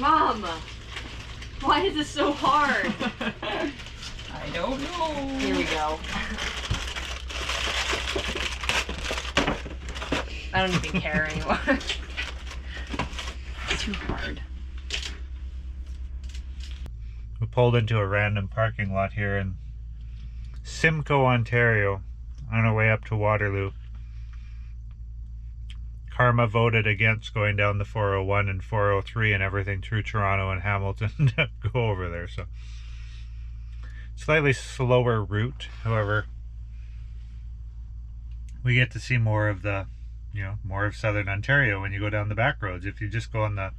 Mom, why is this so hard? I don't know. Here we go. I don't even care anymore. It's too hard. We pulled into a random parking lot here in Simcoe, Ontario, on our way up to Waterloo. Carma voted against going down the 401 and 403 and everything through Toronto and Hamilton to go over there, so slightly slower route. However, we get to see more of the, more of southern Ontario when you go down the back roads. If you just go on the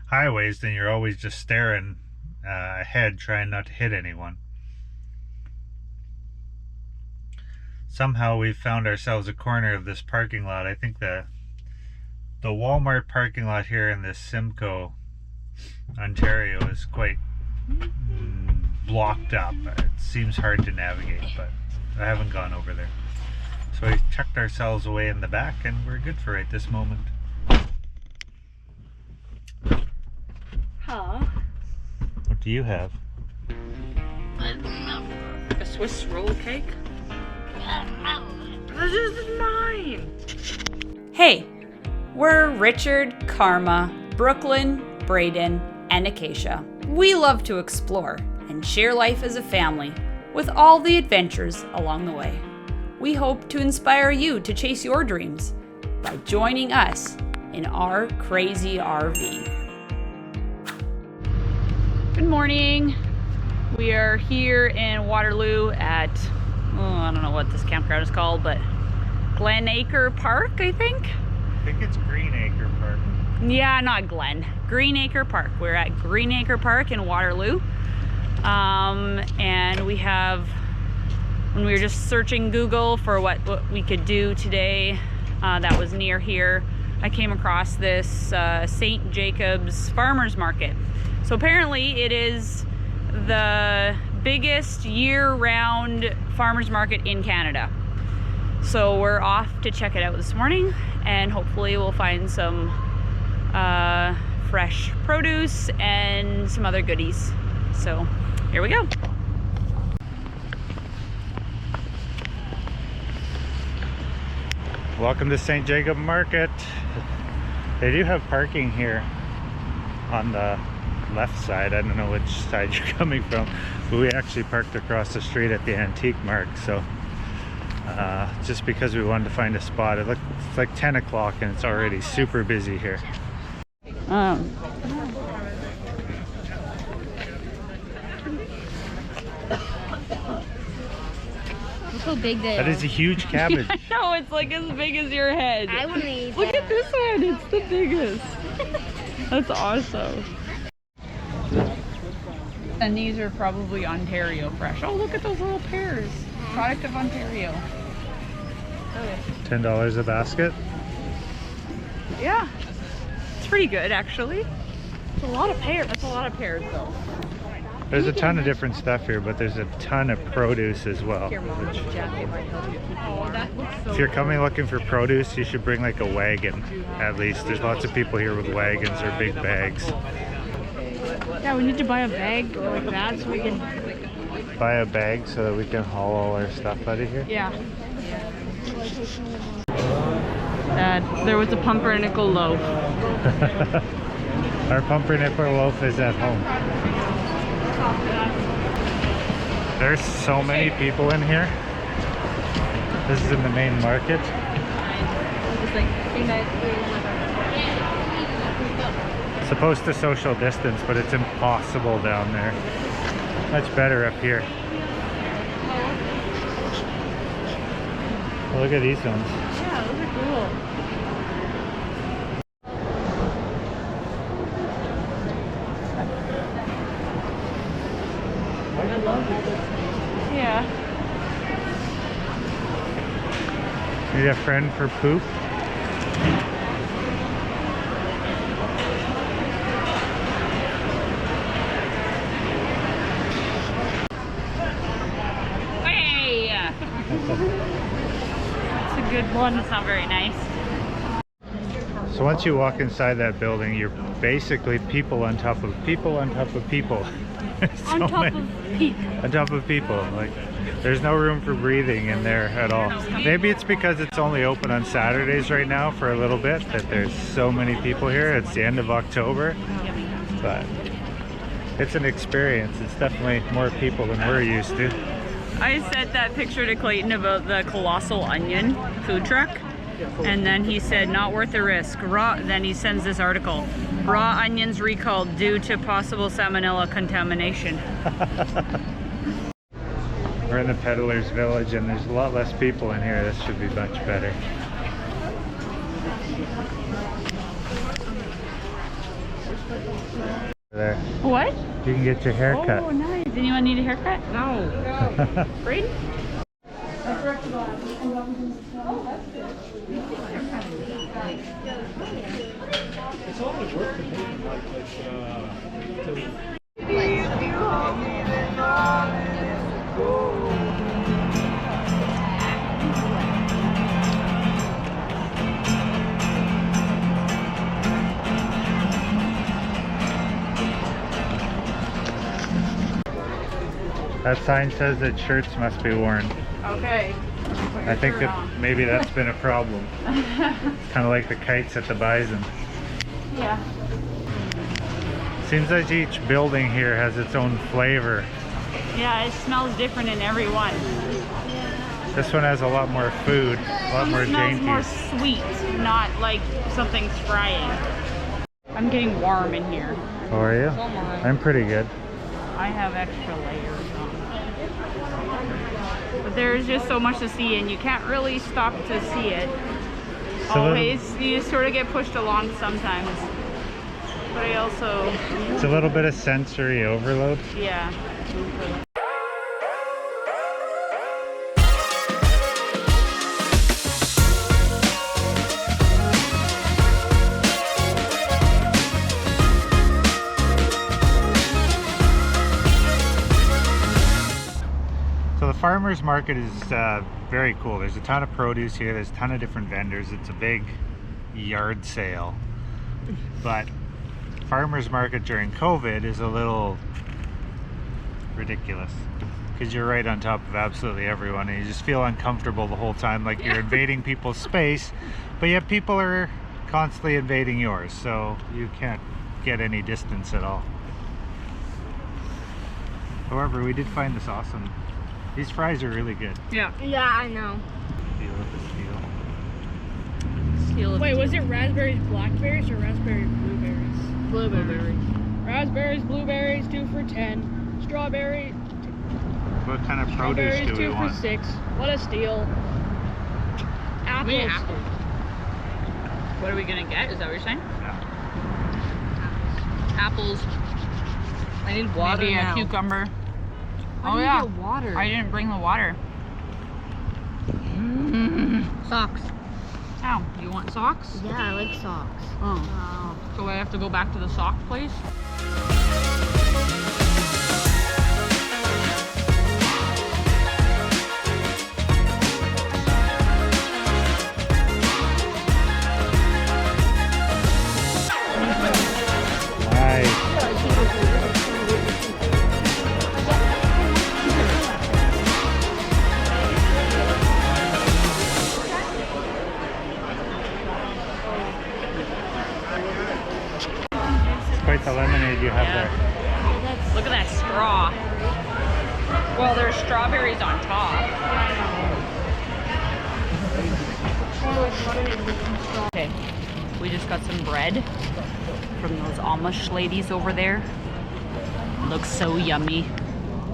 highways, then you're always just staring ahead, trying not to hit anyone. Somehow we've found ourselves a corner of this parking lot. I think the Walmart parking lot here in this Simcoe, Ontario is quite blocked up. It seems hard to navigate, but I haven't gone over there. So we tucked ourselves away in the back and we're good for right this moment. Huh? What do you have? A Swiss roll cake? This is mine! Hey, we're Richard, Carma, Brooklyn, Braeden, and Acacia. We love to explore and share life as a family with all the adventures along the way. We hope to inspire you to chase your dreams by joining us in our crazy RV. Good morning. We are here in Waterloo at, I don't know what this campground is called, but Glen Acre Park, I think. I think it's Green Acre Park. Yeah, not Glen. Green Acre Park. We're at Green Acre Park in Waterloo. And we have, when we were just searching Google for what we could do today that was near here, I came across this St. Jacob's Farmers Market. So apparently it is the biggest year-round farmers market in Canada. So we're off to check it out this morning, and hopefully we'll find some fresh produce and some other goodies. So here we go. Welcome to St. Jacob Market. They do have parking here on the left side. I don't know which side you're coming from, but we actually parked across the street at the antique mart. So just because we wanted to find a spot. It's like 10 o'clock and it's already super busy here. Look how big they are. That is a huge cabbage. I know, it's like as big as your head. I wouldn't eat Look that. at this one, it's the biggest. That's awesome. And these are probably Ontario fresh. Oh, look at those little pears. Product of Ontario. $10 a basket. Yeah, it's pretty good actually. It's a lot of pears. That's a lot of pears though. There's a ton of different stuff here, but there's a ton of produce as well. Your mom's jacket might help you keep warm. That looks so If you're coming looking for produce, you should bring like a wagon, at least. There's lots of people here with wagons or big bags. Yeah, we need to buy a bag like that so we can... Buy a bag so that we can haul all our stuff out of here. Yeah. There was a pumpernickel loaf. Our pumpernickel loaf is at home. There's so many people in here. This is in the main market. Supposed to social distance, but it's impossible down there. Much better up here. Oh, look at these ones. Yeah, those are cool. I love it. Yeah. Need a friend for poop? Hey! That's a good one. It's not very nice. So once you walk inside that building, you're basically people on top of people on top of people. On top of people. On top of people. Like, there's no room for breathing in there at all. Maybe it's because it's only open on Saturdays right now for a little bit that there's so many people here. It's the end of October, but it's an experience. It's definitely more people than we're used to. I sent that picture to Clayton about the Colossal Onion food truck, and then he said, not worth the risk. Then he sends this article. Raw onions recalled due to possible salmonella contamination. We're in the Peddler's Village and there's a lot less people in here. This should be much better. There. What? You can get your hair cut. Oh, nice. Anyone need a haircut? No. Braeden? It's only work to make That sign says that shirts must be worn. Okay. I think that maybe that's been a problem. Kind of like the kites at the Bison. Yeah. Seems like each building here has its own flavor. Yeah, it smells different in every one. This one has a lot more food, a lot more It smells more dainties. sweet, not like something's frying. I'm getting warm in here. How are you? I'm pretty good. I have extra layers on. But there's just so much to see and you can't really stop to see it. Always, you just sort of get pushed along sometimes. But I also... It's a little bit of sensory overload. Yeah. So the farmers market is very cool. There's a ton of produce here. There's a ton of different vendors. It's a big yard sale. But farmers market during COVID is a little ridiculous because you're right on top of absolutely everyone and you just feel uncomfortable the whole time, like you're invading people's space, but yet people are constantly invading yours, so you can't get any distance at all. However, we did find this awesome. These fries are really good. Yeah. Yeah, I know. Deal with the steel. Wait, was it raspberries, blackberries, or raspberries, blueberries? Blueberries. Raspberries, blueberries, 2 for $10. Strawberry, What kind of produce strawberries, do we 2 want? for $6. What a steal. Apples. What are we gonna get? Is that what you're saying? Yeah. Apples. I need water Maybe now. a cucumber. How Oh do you yeah. get water? I didn't bring the water. Socks. Oh, you want socks? Yeah, I like socks. Oh. So I have to go back to the sock place? Nice. It's quite the lemonade you have Yeah. there. Look at that straw. Well, there's strawberries on top. Okay, we just got some bread from those Amish ladies over there. Looks so yummy.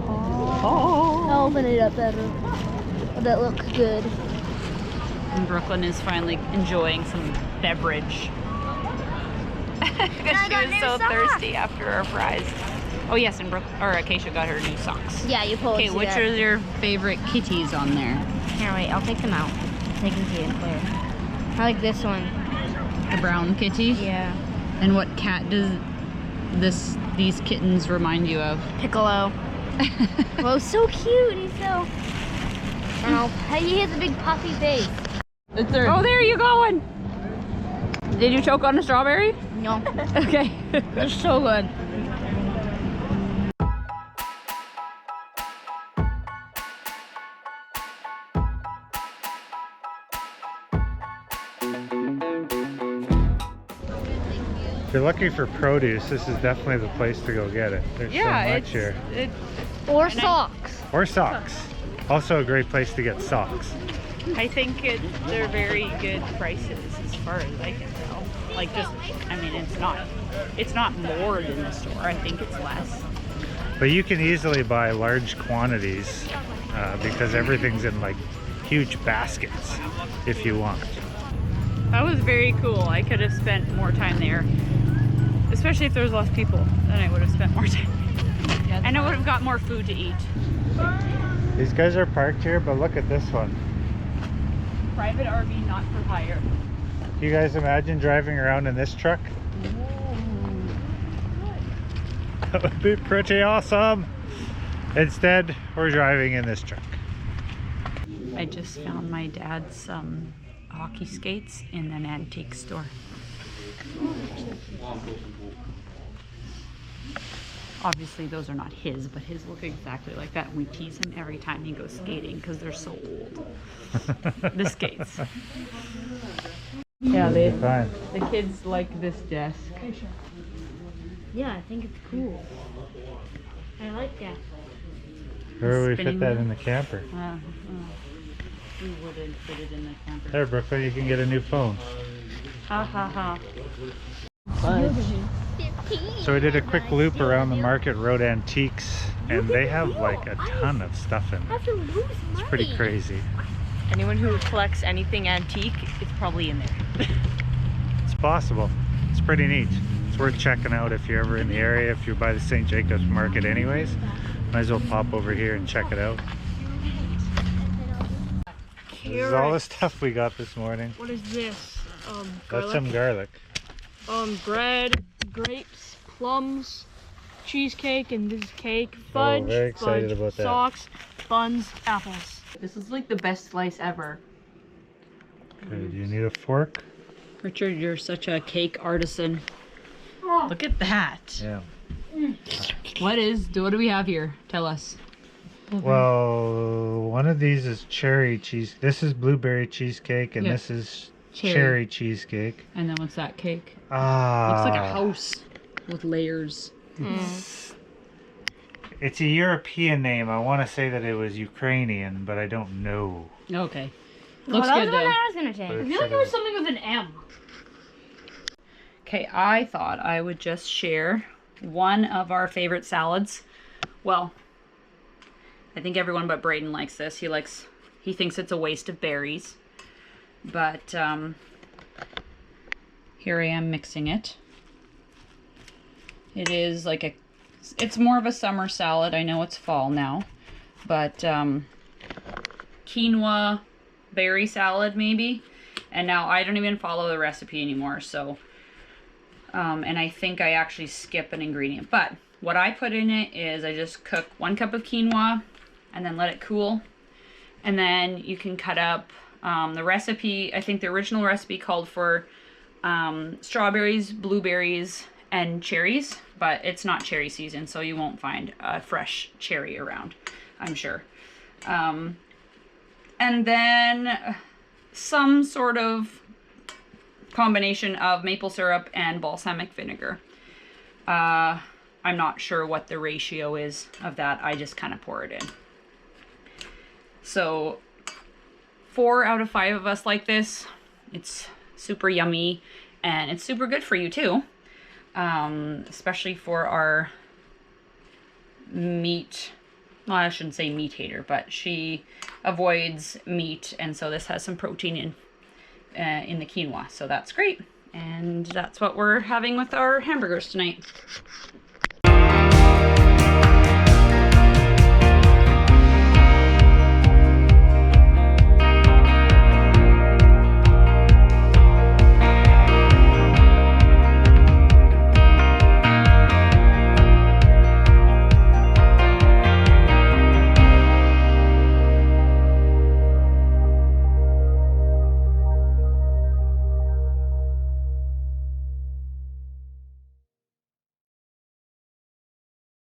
I'll open it up better. Oh, that looks good. And Brooklyn is finally enjoying some beverage. Because I she got was new so socks. thirsty after our fries. Oh yes, and Acacia got her new socks. Yeah, you pull it. Okay, which are your favorite kitties on there? Here, wait, I'll take them out. They can see it clear. I like this one. The brown kitty? Yeah. And what cat does these kittens remind you of? Piccolo. Well, so cute. He's so. And he has a big puffy face. Oh, there you going! Did you choke on a strawberry? No, Okay. they're so good. If you're looking for produce, this is definitely the place to go get it. There's so much here. Or socks. Or socks. Also a great place to get socks. I think they're very good prices as far as I can tell. Like just, I mean, it's not more than the store. I think it's less. But you can easily buy large quantities because everything's in like huge baskets if you want. That was very cool. I could have spent more time there, especially if there was less people. Then I would have spent more time. And I would have got more food to eat. These guys are parked here, but look at this one. Private RV, not for hire. Can you guys imagine driving around in this truck? That would be pretty awesome. Instead, we're driving in this truck. I just found my dad's hockey skates in an antique store. Obviously those are not his, but his look exactly like that. We tease him every time he goes skating because they're so old. The skates. Yeah, the kids like this desk. Yeah, I think it's cool. I like that. Where would we Spinning fit that wheel? in the camper? We wouldn't put it in the camper. There, Brooklyn, you can get a new phone. Ha ha ha. So we did a quick loop around the Market Road Antiques, and they have like a ton of stuff in there. It's pretty crazy. Anyone who collects anything antique, it's probably in there. It's possible. It's pretty neat. It's worth checking out if you're ever in the area. If you're by the St. Jacobs Market anyways, might as well pop over here and check it out. This is all the stuff we got this morning. What is this? That's some garlic. Bread, grapes, plums, cheesecake, and this is cake, fudge, very excited about that. socks, buns, apples. This is like the best slice ever. Okay, do you need a fork? Richard, you're such a cake artisan. Look at that. Yeah. What do we have here? Tell us. Well, one of these is cherry cheese. This is blueberry cheesecake, and Yeah. this is cherry cheesecake. And then what's that cake? Ah, Looks like a house with layers. it's a European name. I want to say that it was Ukrainian, but I don't know. Okay. Well, Looks that was good the one though. I was gonna say. But I it feel like should it was have- something with an M. Okay, I thought I would just share one of our favorite salads. Well, I think everyone but Braeden likes this. He thinks it's a waste of berries. But here I am mixing it. It is like it's more of a summer salad. I know it's fall now, but quinoa berry salad maybe. And now I don't even follow the recipe anymore, so and I think I actually skip an ingredient. But what I put in it is I just cook 1 cup of quinoa and then let it cool. And then you can cut up the recipe. I think the original recipe called for strawberries, blueberries, and cherries, but it's not cherry season, so you won't find a fresh cherry around, I'm sure. And then some sort of combination of maple syrup and balsamic vinegar. I'm not sure what the ratio is of that. I just kind of pour it in. So 4 out of 5 of us like this. It's super yummy and it's super good for you too. Especially for our meat, well, I shouldn't say meat hater, but she avoids meat, and so this has some protein in the quinoa, so that's great. And that's what we're having with our hamburgers tonight.